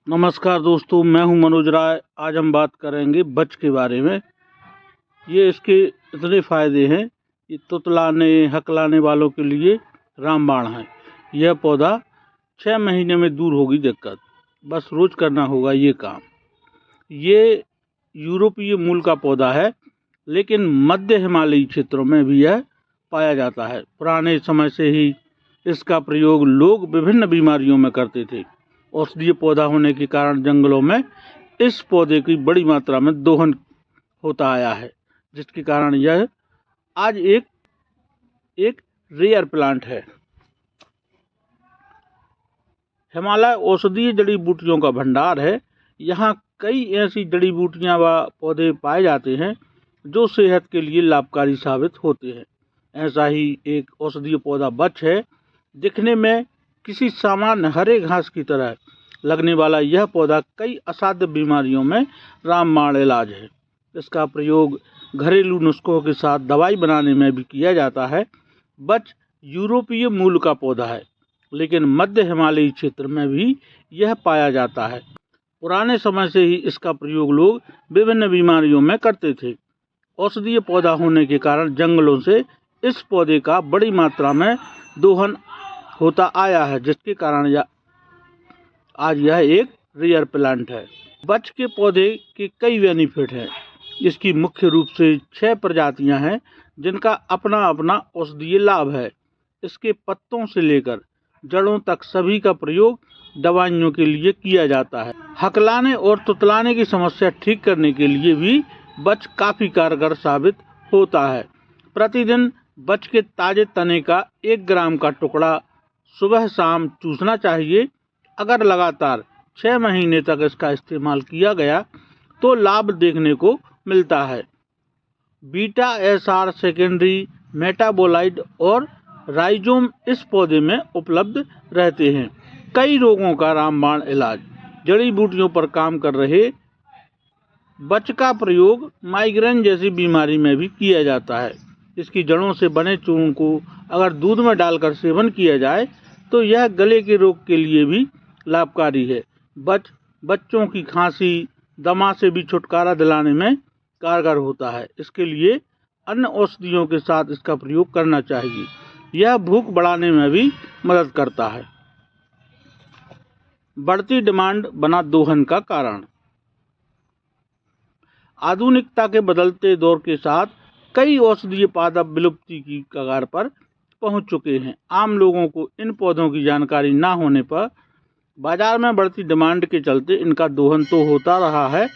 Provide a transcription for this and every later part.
नमस्कार दोस्तों, मैं हूं मनोज राय। आज हम बात करेंगे बच के बारे में। ये इसके इतने फ़ायदे हैं। ये तुतलाने हकलाने वालों के लिए रामबाण है। यह पौधा 6 महीने में दूर होगी दिक्कत, बस रोज़ करना होगा ये काम। ये यूरोपीय मूल का पौधा है, लेकिन मध्य हिमालयी क्षेत्रों में भी यह पाया जाता है। पुराने समय से ही इसका प्रयोग लोग विभिन्न बीमारियों में करते थे। औषधीय पौधा होने के कारण जंगलों में इस पौधे की बड़ी मात्रा में दोहन होता आया है, जिसके कारण यह आज एक रेयर प्लांट है। हिमालय औषधीय जड़ी बूटियों का भंडार है। यहाँ कई ऐसी जड़ी बूटियाँ व पौधे पाए जाते हैं जो सेहत के लिए लाभकारी साबित होते हैं। ऐसा ही एक औषधीय पौधा बच है। दिखने में किसी सामान्य हरे घास की तरह लगने वाला यह पौधा कई असाध्य बीमारियों में रामबाण इलाज है। इसका प्रयोग घरेलू नुस्खों के साथ दवाई बनाने में भी किया जाता है। बच यूरोपीय मूल का पौधा है, लेकिन मध्य हिमालयी क्षेत्र में भी यह पाया जाता है। पुराने समय से ही इसका प्रयोग लोग विभिन्न बीमारियों में करते थे। औषधीय पौधा होने के कारण जंगलों से इस पौधे का बड़ी मात्रा में दोहन होता आया है, जिसके कारण आज यह एक रेयर प्लांट है। बच के पौधे के कई बेनिफिट हैं। इसकी मुख्य रूप से 6 प्रजातियां हैं, जिनका अपना अपना औषधीय लाभ है। इसके पत्तों से लेकर जड़ों तक सभी का प्रयोग दवाइयों के लिए किया जाता है। हकलाने और तुतलाने की समस्या ठीक करने के लिए भी बच काफ़ी कारगर साबित होता है। प्रतिदिन बच के ताजे तने का 1 ग्राम का टुकड़ा सुबह शाम चूसना चाहिए। अगर लगातार 6 महीने तक इसका इस्तेमाल किया गया तो लाभ देखने को मिलता है। बीटा एसआर सेकेंडरी मेटाबोलाइट और राइजोम इस पौधे में उपलब्ध रहते हैं। कई रोगों का रामबाण इलाज। जड़ी बूटियों पर काम कर रहे बच का प्रयोग माइग्रेन जैसी बीमारी में भी किया जाता है। इसकी जड़ों से बने चूर्ण को अगर दूध में डालकर सेवन किया जाए तो यह गले के रोग के लिए भी लाभकारी है। बच्चों की खांसी दमा से भी छुटकारा दिलाने में कारगर होता है। इसके लिए अन्य औषधियों के साथ इसका प्रयोग करना चाहिए। यह भूख बढ़ाने में भी मदद करता है। बढ़ती डिमांड बना दोहन का कारण। आधुनिकता के बदलते दौर के साथ कई औषधीय पादप विलुप्ति की कगार पर पहुंच चुके हैं। आम लोगों को इन पौधों की जानकारी न होने पर बाजार में बढ़ती डिमांड के चलते इनका दोहन तो होता रहा है,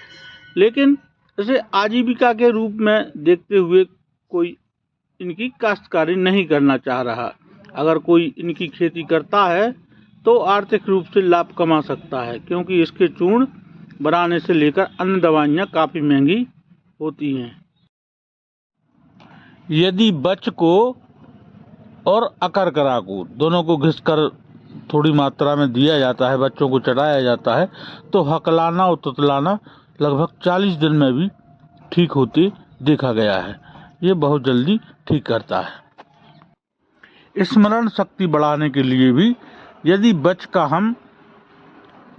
लेकिन इसे आजीविका के रूप में देखते हुए कोई इनकी काश्तकारी नहीं करना चाह रहा। अगर कोई इनकी खेती करता है तो आर्थिक रूप से लाभ कमा सकता है, क्योंकि इसके चूर्ण बनाने से लेकर अन्य दवाइयाँ काफ़ी महंगी होती हैं। यदि बच को और अकरकरा को दोनों को घिसकर थोड़ी मात्रा में दिया जाता है, बच्चों को चढ़ाया जाता है, तो हकलाना और तुतलाना लगभग 40 दिन में भी ठीक होते देखा गया है। ये बहुत जल्दी ठीक करता है। स्मरण शक्ति बढ़ाने के लिए भी यदि बच का हम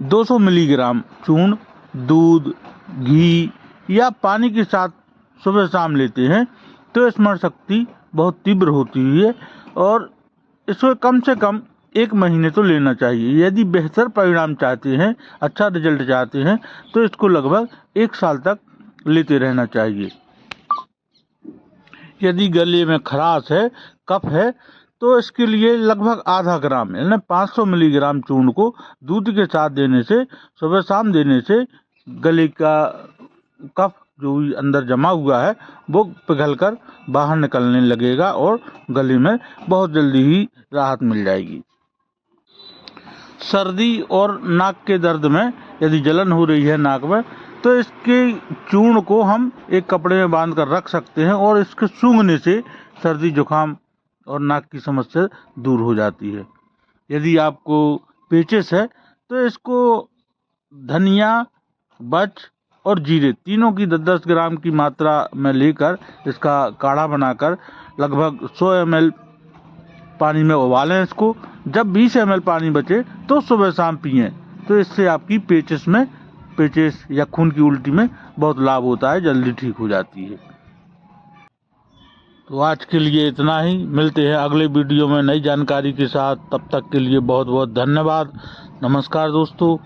200 मिलीग्राम चूर्ण दूध, घी या पानी के साथ सुबह शाम लेते हैं तो स्मरण शक्ति बहुत तीव्र होती है और इसको कम से कम 1 महीने तो लेना चाहिए। यदि बेहतर परिणाम चाहते हैं, अच्छा रिजल्ट चाहते हैं, तो इसको लगभग 1 साल तक लेते रहना चाहिए। यदि गले में खराश है, कफ है, तो इसके लिए लगभग आधा ग्राम यानी 500 मिलीग्राम चूर्ण को दूध के साथ देने से, सुबह शाम देने से गले का कफ जो अंदर जमा हुआ है वो पिघलकर बाहर निकलने लगेगा और गले में बहुत जल्दी ही राहत मिल जाएगी। सर्दी और नाक के दर्द में यदि जलन हो रही है नाक में, तो इसके चूर्ण को हम एक कपड़े में बांध कर रख सकते हैं और इसके सूंघने से सर्दी जुकाम और नाक की समस्या दूर हो जाती है। यदि आपको पेचिस है तो इसको धनिया, बच और जीरे तीनों की 10-10 ग्राम की मात्रा में लेकर इसका काढ़ा बनाकर लगभग 100 ml पानी में उबालें इसको। जब 20 ml पानी बचे तो सुबह शाम पिएं। तो इससे आपकी पेचिस या खून की उल्टी में बहुत लाभ होता है, जल्दी ठीक हो जाती है। तो आज के लिए इतना ही, मिलते हैं अगले वीडियो में नई जानकारी के साथ। तब तक के लिए बहुत बहुत धन्यवाद। नमस्कार दोस्तों।